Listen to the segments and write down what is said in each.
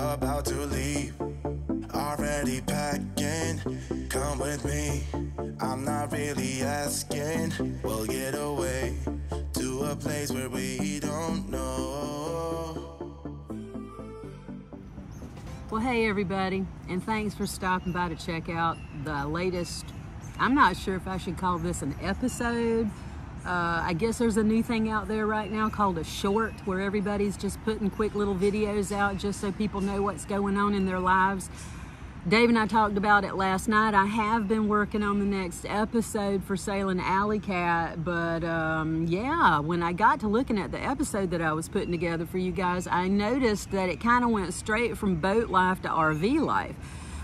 about to leave, already packing. Come with me, I'm not really asking. We'll get away to a place where we don't know. Well, hey everybody, and thanks for stopping by to check out the latest, I'm not sure if I should call this an episode. I guess there's a new thing out there right now called a short, where everybody's just putting quick little videos out just so people know what's going on in their lives. Dave and I talked about it last night. I have been working on the next episode for Sailing Alley Cat, but yeah, when I got to looking at the episode that I was putting together for you guys, I noticed that it kind of went straight from boat life to RV life.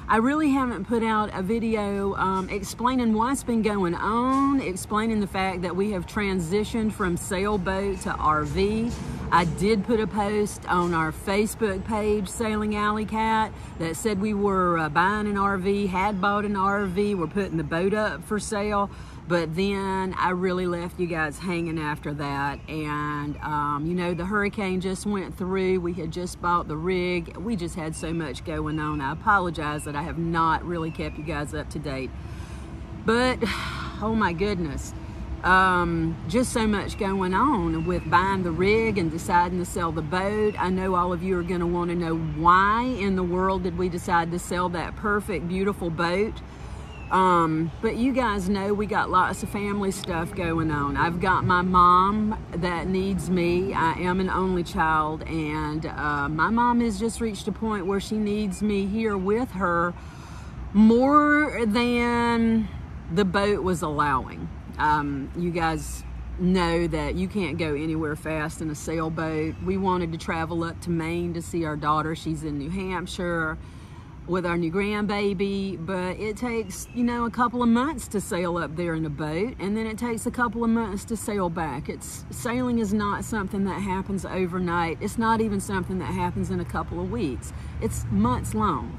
I really haven't put out a video explaining what's been going on, explaining the fact that we have transitioned from sailboat to RV. I did put a post on our Facebook page, Sailing Alley Cat, that said we were buying an RV, had bought an RV, we're putting the boat up for sale. But then I really left you guys hanging after that. And, you know, the hurricane just went through. We had just bought the rig. We just had so much going on. I apologize that I have not really kept you guys up to date. But, oh my goodness, just so much going on with buying the rig and deciding to sell the boat. I know all of you are going to want to know why in the world did we decide to sell that perfect, beautiful boat. But you guys know we got lots of family stuff going on. I've got my mom that needs me. I am an only child, and my mom has just reached a point where she needs me here with her more than the boat was allowing. You guys know that you can't go anywhere fast in a sailboat. We wanted to travel up to Maine to see our daughter. She's in New Hampshire with our new grandbaby, but it takes, you know, a couple of months to sail up there in a boat, and then it takes a couple of months to sail back. Sailing is not something that happens overnight. It's not even something that happens in a couple of weeks. It's months long.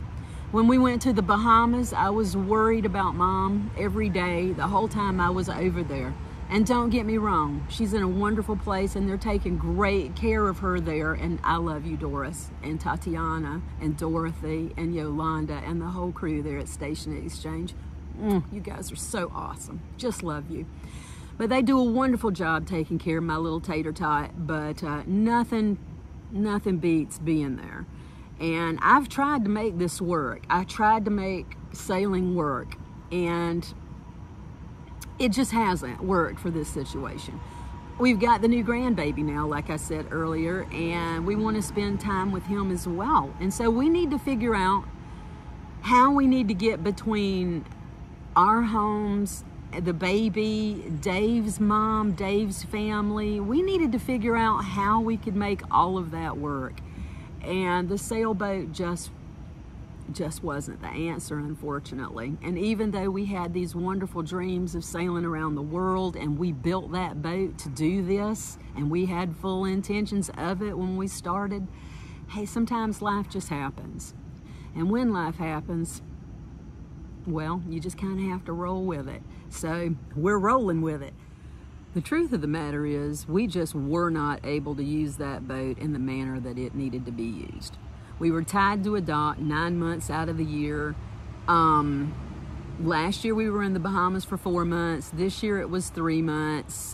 When we went to the Bahamas, I was worried about Mom every day, the whole time I was over there. And don't get me wrong, she's in a wonderful place and they're taking great care of her there. And I love you, Doris and Tatiana and Dorothy and Yolanda and the whole crew there at Station Exchange. You guys are so awesome. Just love you. But they do a wonderful job taking care of my little tater tot, but nothing beats being there. And I've tried to make this work. I tried to make sailing work, and it just hasn't worked for this situation. We've got the new grandbaby now, like I said earlier, and we want to spend time with him as well. And so we need to figure out how we need to get between our homes, the baby, Dave's mom, Dave's family. We needed to figure out how we could make all of that work. And the sailboat just wasn't the answer, unfortunately. And even though we had these wonderful dreams of sailing around the world, and we built that boat to do this, and we had full intentions of it when we started, hey, sometimes life just happens. And when life happens, well, you just kind of have to roll with it. So we're rolling with it. The truth of the matter is, we just were not able to use that boat in the manner that it needed to be used. We were tied to a dock 9 months out of the year. Last year we were in the Bahamas for 4 months. This year it was 3 months.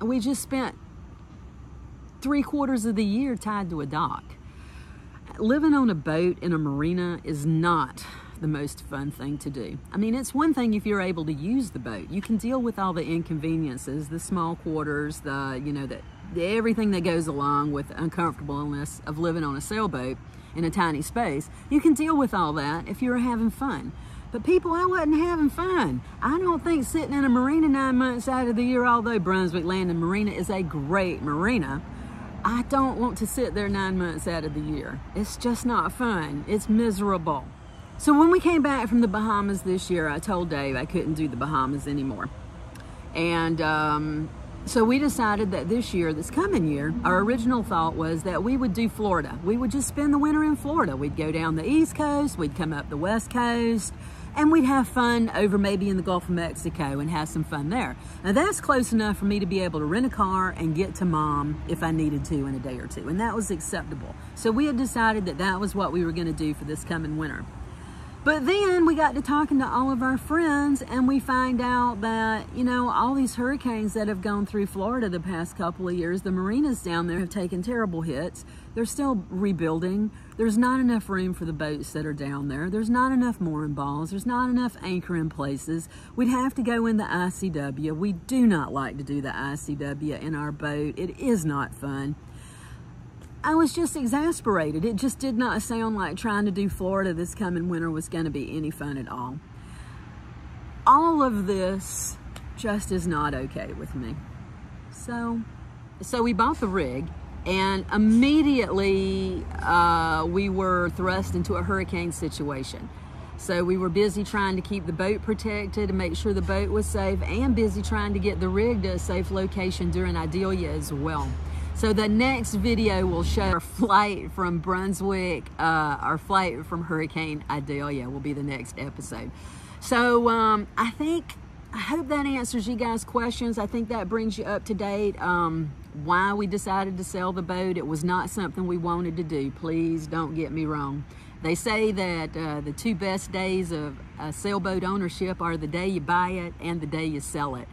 We just spent 3/4 of the year tied to a dock. Living on a boat in a marina is not the most fun thing to do. I mean, it's one thing if you're able to use the boat. You can deal with all the inconveniences, the small quarters, everything that goes along with the uncomfortableness of living on a sailboat in a tiny space. You can deal with all that if you're having fun. But people, I wasn't having fun. I don't think sitting in a marina 9 months out of the year, although Brunswick Landing Marina is a great marina, I don't want to sit there 9 months out of the year. It's just not fun. It's miserable. So when we came back from the Bahamas this year, I told Dave I couldn't do the Bahamas anymore. And so we decided that this coming year, our original thought was that we would do Florida. We would just spend the winter in Florida. We'd go down the East Coast, we'd come up the West Coast, and we'd have fun over maybe in the Gulf of Mexico and have some fun there. Now that's close enough for me to be able to rent a car and get to Mom if I needed to in a day or two, and that was acceptable. So we had decided that that was what we were going to do for this coming winter. But then we got to talking to all of our friends, and we find out that, you know, all these hurricanes that have gone through Florida the past couple of years, the marinas down there have taken terrible hits. They're still rebuilding. There's not enough room for the boats that are down there. There's not enough mooring balls. There's not enough anchoring places. We'd have to go in the ICW. We do not like to do the ICW in our boat. It is not fun. I was just exasperated. It just did not sound like trying to do Florida this coming winter was going to be any fun at all. All of this just is not okay with me. So we bought the rig, and immediately we were thrust into a hurricane situation. So we were busy trying to keep the boat protected and make sure the boat was safe, and busy trying to get the rig to a safe location during Idalia as well. So the next video will show our flight from Brunswick, our flight from Hurricane Idalia will be the next episode. So I hope that answers you guys' questions. I think that brings you up to date why we decided to sell the boat. It was not something we wanted to do. Please don't get me wrong. They say that the two best days of a sailboat ownership are the day you buy it and the day you sell it.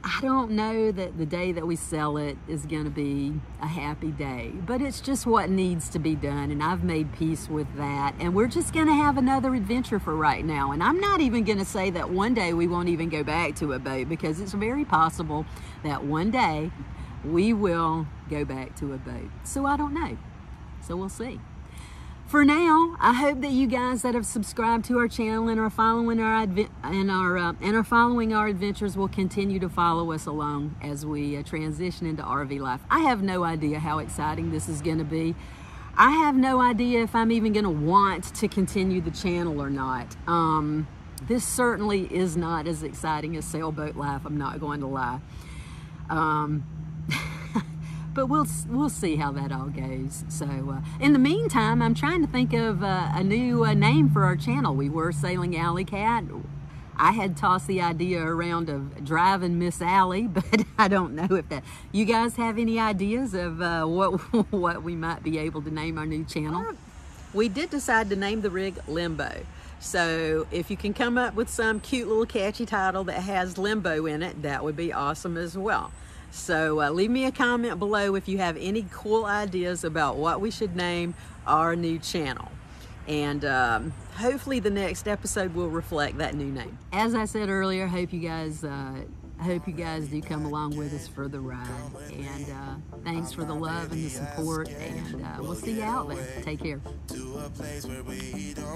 I don't know that the day that we sell it is going to be a happy day, but it's just what needs to be done, and I've made peace with that, and we're just going to have another adventure for right now. And I'm not even going to say that one day we won't even go back to a boat, because it's very possible that one day we will go back to a boat. So I don't know. So we'll see. For now, I hope that you guys that have subscribed to our channel and are following our adventures will continue to follow us along as we transition into RV life. I have no idea how exciting this is going to be. I have no idea if I'm even going to want to continue the channel or not. This certainly is not as exciting as sailboat life, I'm not going to lie. But we'll see how that all goes. So in the meantime, I'm trying to think of a new name for our channel. We were Sailing Alley Cat. I had tossed the idea around of Driving Miss Alley, but I don't know if that. You guys have any ideas of what we might be able to name our new channel? We did decide to name the rig Limbo. So if you can come up with some cute little catchy title that has limbo in it, that would be awesome as well. So leave me a comment below if you have any cool ideas about what we should name our new channel. And hopefully the next episode will reflect that new name. As I said earlier, I hope you guys do come along with us for the ride. And thanks for the love and the support. And we'll see you out there. Take care. To a place where we don't